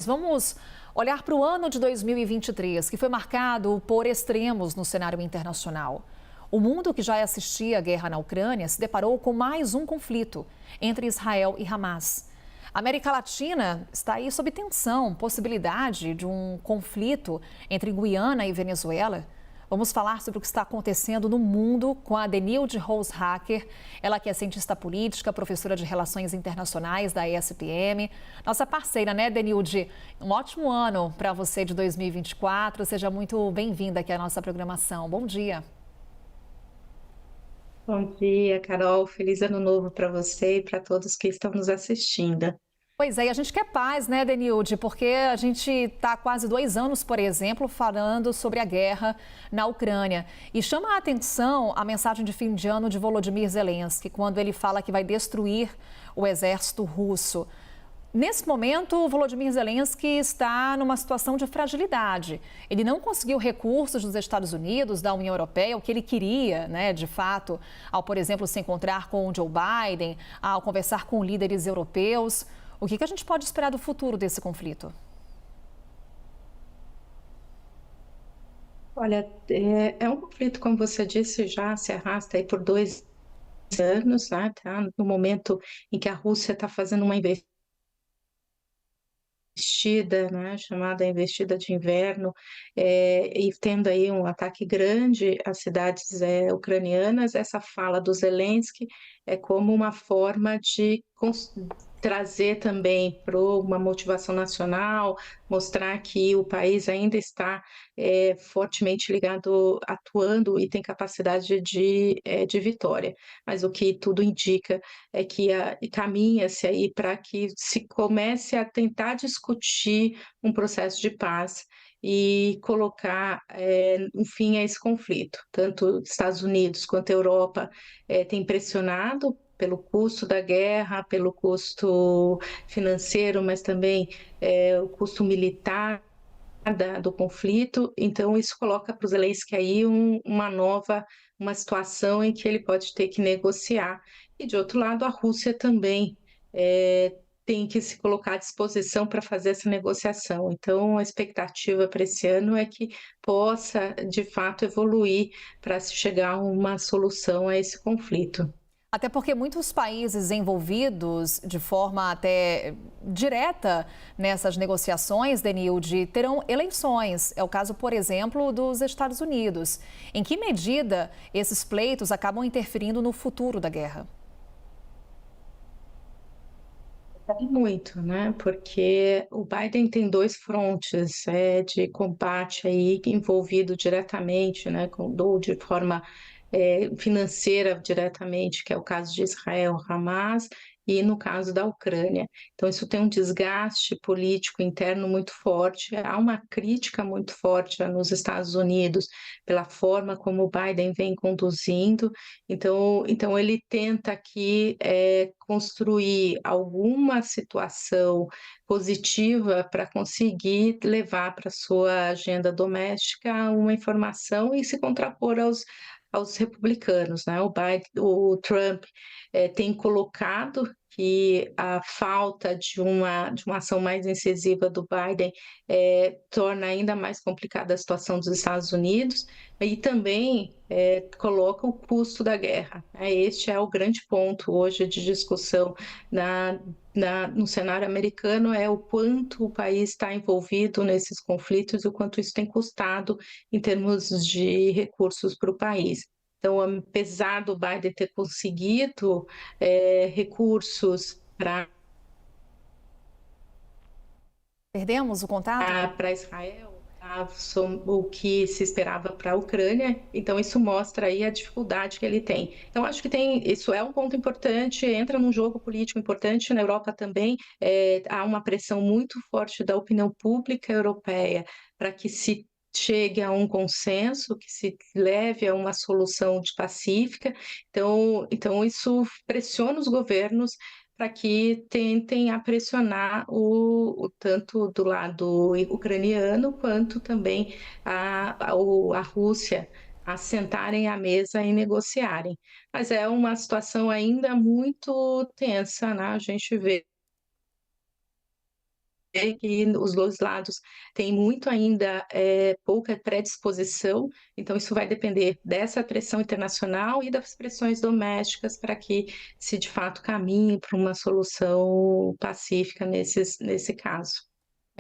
Vamos olhar para o ano de 2023, que foi marcado por extremos no cenário internacional. O mundo que já assistia à guerra na Ucrânia se deparou com mais um conflito entre Israel e Hamas. A América Latina está aí sob tensão, possibilidade de um conflito entre Guiana e Venezuela. Vamos falar sobre o que está acontecendo no mundo com a Denilde Roushacker, ela que é cientista política, professora de Relações Internacionais da ESPM. Nossa parceira, né, Denilde? Um ótimo ano para você de 2024. Seja muito bem-vinda aqui à nossa programação. Bom dia. Bom dia, Carol. Feliz ano novo para você e para todos que estão nos assistindo. Pois é, e a gente quer paz, né, Denilde? Porque a gente está há quase 2 anos, por exemplo, falando sobre a guerra na Ucrânia. E chama a atenção a mensagem de fim de ano de Volodymyr Zelensky, quando ele fala que vai destruir o exército russo. Nesse momento, o Volodymyr Zelensky está numa situação de fragilidade. Ele não conseguiu recursos dos Estados Unidos, da União Europeia, o que ele queria, né, de fato, ao, por exemplo, se encontrar com o Joe Biden, ao conversar com líderes europeus. O que a gente pode esperar do futuro desse conflito? Olha, é um conflito, como você disse, já se arrasta aí por 2 anos, né? Tá no momento em que a Rússia está fazendo uma investida, né, chamada investida de inverno, e tendo aí um ataque grande às cidades ucranianas. Essa fala do Zelensky é como uma forma de trazer também para uma motivação nacional, mostrar que o país ainda está fortemente ligado, atuando e tem capacidade de vitória. Mas o que tudo indica é que caminha-se aí para que se comece a tentar discutir um processo de paz e colocar um fim a esse conflito. Tanto Estados Unidos quanto a Europa têm pressionado pelo custo da guerra, pelo custo financeiro, mas também o custo militar do conflito. Então isso coloca para o Zelensky aí uma situação em que ele pode ter que negociar. E de outro lado, a Rússia também tem que se colocar à disposição para fazer essa negociação. Então a expectativa para esse ano é que possa de fato evoluir para se chegar a uma solução a esse conflito. Até porque muitos países envolvidos de forma até direta nessas negociações, Denilde, terão eleições. É o caso, por exemplo, dos Estados Unidos. Em que medida esses pleitos acabam interferindo no futuro da guerra? Muito, né? Porque o Biden tem dois frontes de combate aí envolvido diretamente, né? Ou de forma financeira diretamente, que é o caso de Israel, Hamas, e no caso da Ucrânia. Então isso tem um desgaste político interno muito forte. Há uma crítica muito forte nos Estados Unidos pela forma como o Biden vem conduzindo. Então ele tenta aqui construir alguma situação positiva para conseguir levar para sua agenda doméstica uma informação e se contrapor aos republicanos, né? O Trump tem colocado que a falta de uma ação mais incisiva do Biden torna ainda mais complicada a situação dos Estados Unidos e também coloca o custo da guerra, né? Este é o grande ponto hoje de discussão no cenário americano, é o quanto o país está envolvido nesses conflitos e o quanto isso tem custado em termos de recursos para o país. Então, apesar do Biden ter conseguido recursos Perdemos o contato? para Israel, o que se esperava para a Ucrânia, então isso mostra aí a dificuldade que ele tem. Então, acho que isso é um ponto importante, entra num jogo político importante. Na Europa também há uma pressão muito forte da opinião pública europeia para que se chegue a um consenso, que se leve a uma solução pacífica. Então isso pressiona os governos para que tentem a pressionar tanto do lado ucraniano quanto também a Rússia a sentarem à mesa e negociarem. Mas é uma situação ainda muito tensa, né? A gente vê que os dois lados têm muito ainda pouca predisposição, então isso vai depender dessa pressão internacional e das pressões domésticas para que se de fato caminhe para uma solução pacífica nesse caso.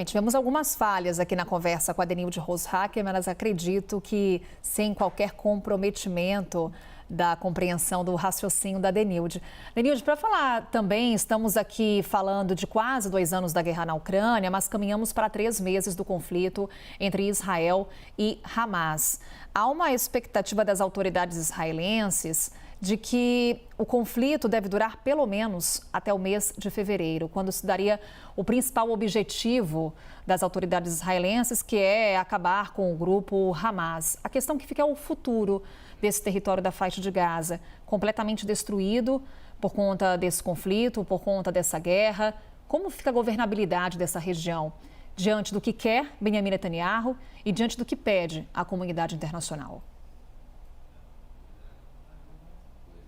Tivemos algumas falhas aqui na conversa com a Denilde Roshacker, mas acredito que sem qualquer comprometimento da compreensão do raciocínio da Denilde. Denilde, para falar também, estamos aqui falando de quase 2 anos da guerra na Ucrânia, mas caminhamos para 3 meses do conflito entre Israel e Hamas. Há uma expectativa das autoridades israelenses de que o conflito deve durar pelo menos até o mês de fevereiro, quando se daria o principal objetivo das autoridades israelenses, que é acabar com o grupo Hamas. A questão que fica é o futuro desse território da faixa de Gaza, completamente destruído por conta desse conflito, por conta dessa guerra. Como fica a governabilidade dessa região diante do que quer Benjamin Netanyahu e diante do que pede a comunidade internacional?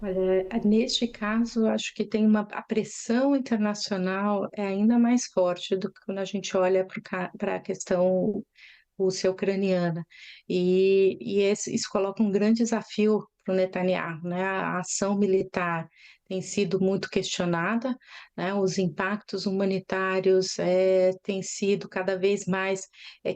Olha, neste caso, acho que tem a pressão internacional é ainda mais forte do que quando a gente olha para a questão rússia-ucraniana. E isso coloca um grande desafio para o Netanyahu, né? A ação militar tem sido muito questionada, né? Os impactos humanitários têm sido cada vez mais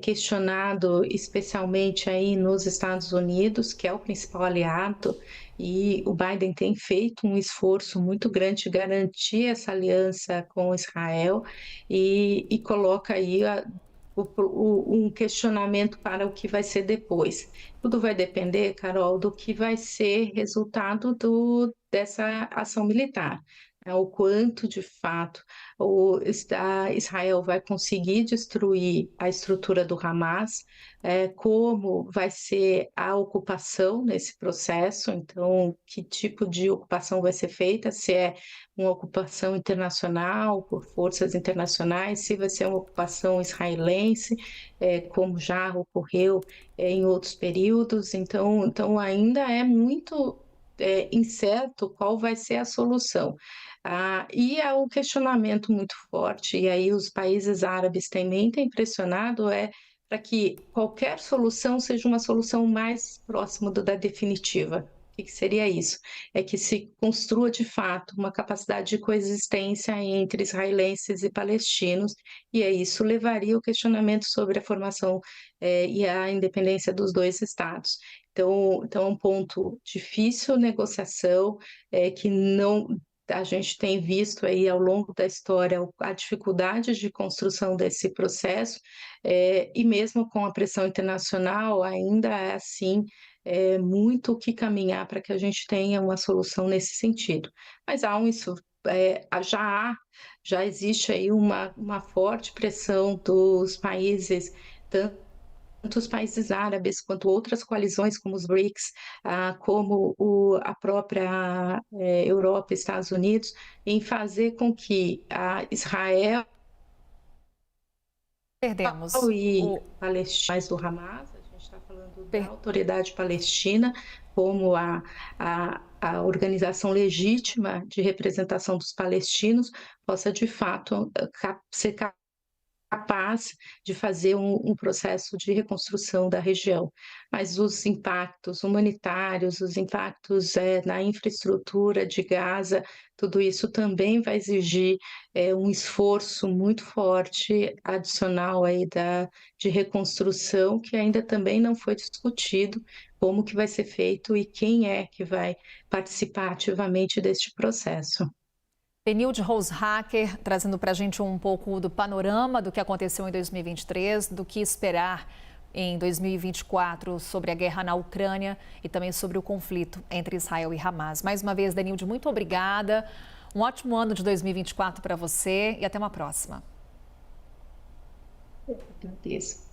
questionado, especialmente aí nos Estados Unidos, que é o principal aliado, e o Biden tem feito um esforço muito grande de garantir essa aliança com Israel e coloca aí um questionamento para o que vai ser depois. Tudo vai depender, Carol, do que vai ser resultado dessa ação militar, né? O quanto, de fato, Israel vai conseguir destruir a estrutura do Hamas, como vai ser a ocupação nesse processo, então, que tipo de ocupação vai ser feita, se é uma ocupação internacional, por forças internacionais, se vai ser uma ocupação israelense, como já ocorreu em outros períodos, então ainda é muito incerto qual vai ser a solução. E há um questionamento muito forte, e aí os países árabes também têm pressionado, para que qualquer solução seja uma solução mais próxima da definitiva. O que seria isso? É que se construa de fato uma capacidade de coexistência entre israelenses e palestinos, e isso levaria ao questionamento sobre a formação e a independência dos dois estados. Então é um ponto difícil, negociação, que não a gente tem visto aí ao longo da história a dificuldade de construção desse processo, e mesmo com a pressão internacional, ainda é assim, muito o que caminhar para que a gente tenha uma solução nesse sentido. Mas já existe aí uma forte pressão dos países, tanto os países árabes quanto outras coalizões como os BRICS, como a própria Europa e Estados Unidos, em fazer com que Israel Perdemos e o... palestinos do Hamas, a gente está falando da autoridade palestina como a organização legítima de representação dos palestinos, possa de fato ser capaz de fazer um processo de reconstrução da região. Mas os impactos humanitários, os impactos na infraestrutura de Gaza, tudo isso também vai exigir um esforço muito forte, adicional aí de reconstrução, que ainda também não foi discutido como que vai ser feito e quem é que vai participar ativamente deste processo. Denilde Roshacker trazendo para a gente um pouco do panorama do que aconteceu em 2023, do que esperar em 2024 sobre a guerra na Ucrânia e também sobre o conflito entre Israel e Hamas. Mais uma vez, Denilde, muito obrigada. Um ótimo ano de 2024 para você e até uma próxima. Eu agradeço.